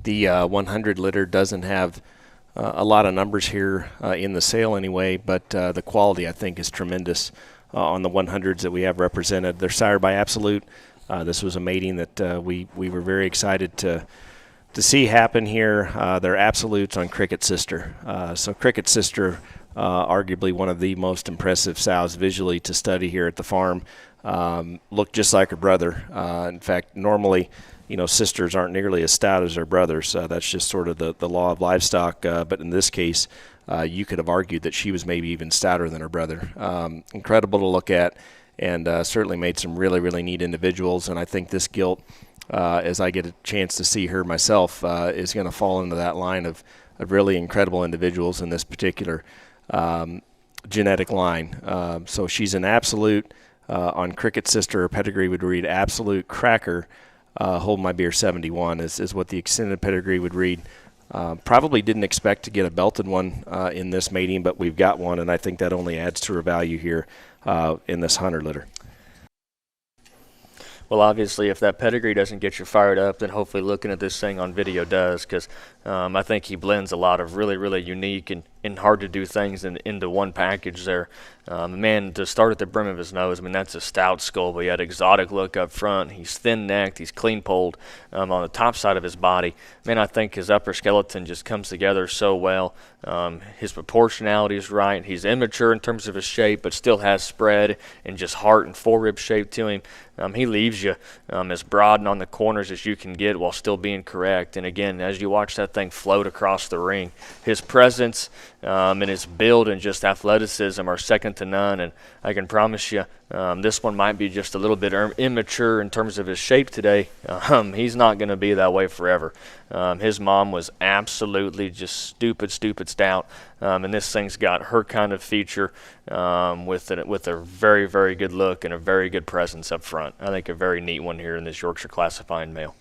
The 100 litter doesn't have a lot of numbers here in the sale anyway, but the quality I think is tremendous on the 100s that we have represented. They're sired by Absolute. This was a mating that we were very excited to see happen here. They're Absolutes on Cricket Sister. So Cricket Sister, arguably one of the most impressive sows visually to study here at the farm. Looked just like her brother. In fact, normally, sisters aren't nearly as stout as their brothers. That's just sort of the law of livestock. But in this case, you could have argued that she was maybe even stouter than her brother. Incredible to look at, and certainly made some really, really neat individuals. And I think this gilt, as I get a chance to see her myself, is going to fall into that line of really incredible individuals in this particular genetic line. So she's an Absolute on Cricket Sister. Her pedigree would read Absolute Cracker. Hold My Beer 71 is what the extended pedigree would read. Probably didn't expect to get a belted one in this mating, but we've got one, and I think that only adds to her value here in this 100 litter. Well, obviously, if that pedigree doesn't get you fired up, then hopefully looking at this thing on video does, because I think he blends a lot of really, really unique and hard to do things into one package there. Man, to start at the brim of his nose, I mean, that's a stout skull, but he had exotic look up front. He's thin-necked. He's clean-polled on the top side of his body. Man, I think his upper skeleton just comes together so well. His proportionality is right. He's immature in terms of his shape, but still has spread and just heart and forerib shape to him. He leaves you as broad and on the corners as you can get while still being correct. And again, as you watch that thing float across the ring, his presence and his build and just athleticism are second to none. And I can promise you, this one might be just a little bit immature in terms of his shape today. He's not going to be that way forever. His mom was absolutely just stupid stout. And this thing's got her kind of feature with a very, very good look and a very good presence up front. I think a very neat one here in this Yorkshire Classifying male.